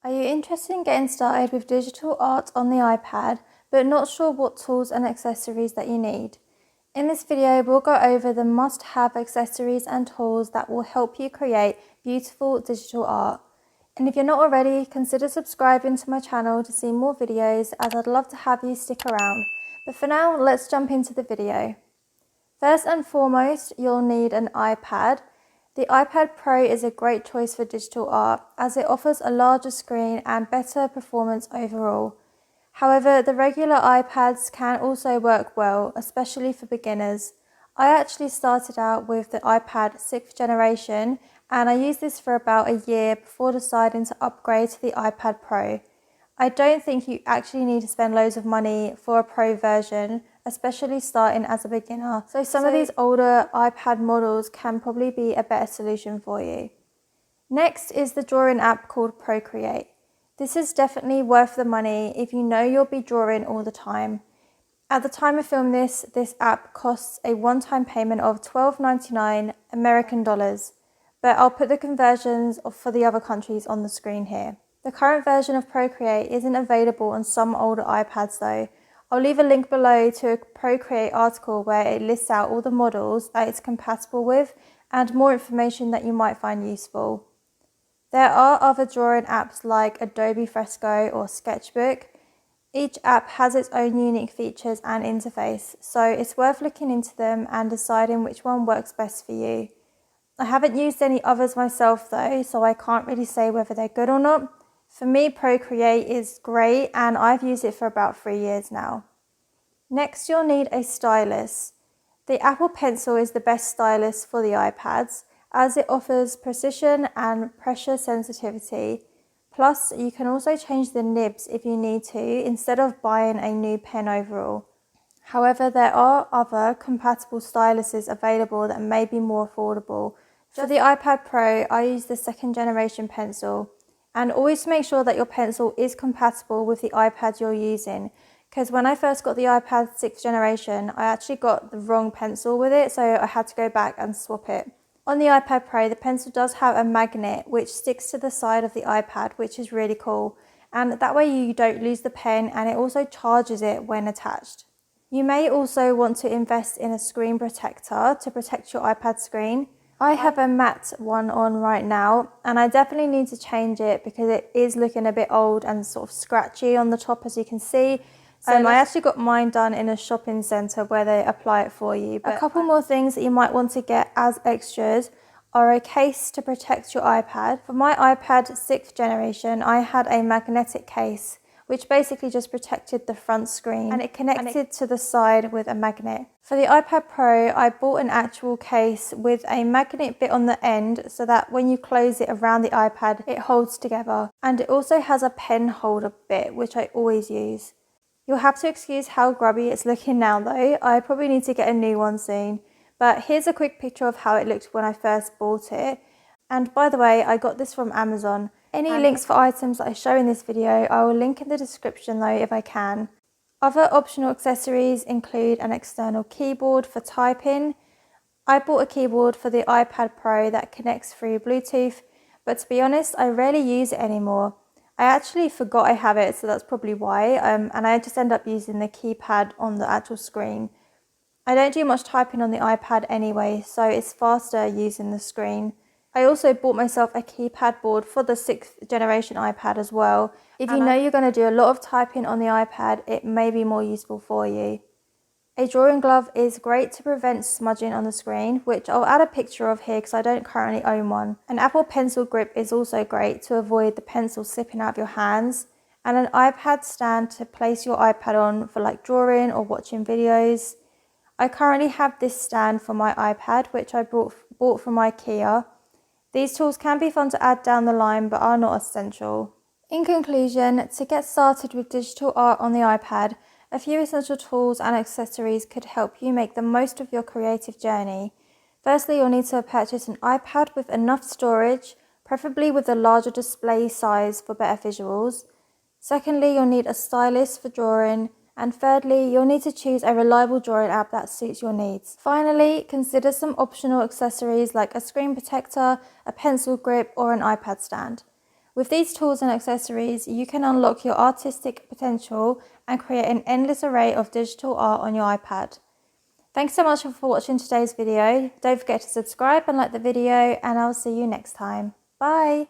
Are you interested in getting started with digital art on the iPad, but not sure what tools and accessories that you need? In this video, we'll go over the must-have accessories and tools that will help you create beautiful digital art. And if you're not already, consider subscribing to my channel to see more videos, as I'd love to have you stick around. But for now, let's jump into the video. First and foremost, you'll need an iPad. The iPad Pro is a great choice for digital art as it offers a larger screen and better performance overall. However, the regular iPads can also work well, especially for beginners. I actually started out with the iPad 6th generation and I used this for about a year before deciding to upgrade to the iPad Pro. I don't think you actually need to spend loads of money for a Pro version, especially starting as a beginner. So some of these older iPad models can probably be a better solution for you. Next is the drawing app called Procreate. This is definitely worth the money if you know you'll be drawing all the time. At the time of filming this app costs a one-time payment of $12.99 American dollars, but I'll put the conversions for the other countries on the screen here. The current version of Procreate isn't available on some older iPads though. I'll leave a link below to a Procreate article where it lists out all the models that it's compatible with and more information that you might find useful. There are other drawing apps like Adobe Fresco or Sketchbook. Each app has its own unique features and interface, so it's worth looking into them and deciding which one works best for you. I haven't used any others myself though, so I can't really say whether they're good or not. For me, Procreate is great and I've used it for about 3 years now. Next, you'll need a stylus. The Apple Pencil is the best stylus for the iPads as it offers precision and pressure sensitivity. Plus, you can also change the nibs if you need to instead of buying a new pen overall. However, there are other compatible styluses available that may be more affordable. For the iPad Pro, I use the 2nd generation pencil. And always make sure that your pencil is compatible with the iPad you're using, because when I first got the iPad 6th generation, I actually got the wrong pencil with it, so I had to go back and swap it. On the iPad Pro, the pencil does have a magnet which sticks to the side of the iPad, which is really cool. And that way you don't lose the pen, and it also charges it when attached. You may also want to invest in a screen protector to protect your iPad screen. I have a matte one on right now and I definitely need to change it because it is looking a bit old and sort of scratchy on the top, as you can see. I actually got mine done in a shopping centre where they apply it for you. But a couple more things that you might want to get as extras are a case to protect your iPad. For my iPad 6th generation, I had a magnetic case which basically just protected the front screen and it connected to the side with a magnet. For the iPad Pro, I bought an actual case with a magnet bit on the end so that when you close it around the iPad, it holds together. And it also has a pen holder bit, which I always use. You'll have to excuse how grubby it's looking now though. I probably need to get a new one soon. But here's a quick picture of how it looked when I first bought it. And by the way, I got this from Amazon. Any links for items that I show in this video, I will link in the description though if I can. Other optional accessories include an external keyboard for typing. I bought a keyboard for the iPad Pro that connects through Bluetooth, but to be honest, I rarely use it anymore. I actually forgot I have it, so that's probably why, and I just end up using the keypad on the actual screen. I don't do much typing on the iPad anyway, so it's faster using the screen. I also bought myself a keypad board for the 6th generation iPad as well. If you know you're going to do a lot of typing on the iPad, it may be more useful for you. A drawing glove is great to prevent smudging on the screen, which I'll add a picture of here because I don't currently own one. An Apple Pencil grip is also great to avoid the pencil slipping out of your hands. And an iPad stand to place your iPad on for like drawing or watching videos. I currently have this stand for my iPad, which I bought from IKEA. These tools can be fun to add down the line but are not essential. In conclusion, to get started with digital art on the iPad, a few essential tools and accessories could help you make the most of your creative journey. Firstly, you'll need to purchase an iPad with enough storage, preferably with a larger display size for better visuals. Secondly, you'll need a stylus for drawing. And thirdly, you'll need to choose a reliable drawing app that suits your needs. Finally, consider some optional accessories like a screen protector, a pencil grip, or an iPad stand. With these tools and accessories, you can unlock your artistic potential and create an endless array of digital art on your iPad. Thanks so much for watching today's video. Don't forget to subscribe and like the video, and I'll see you next time. Bye!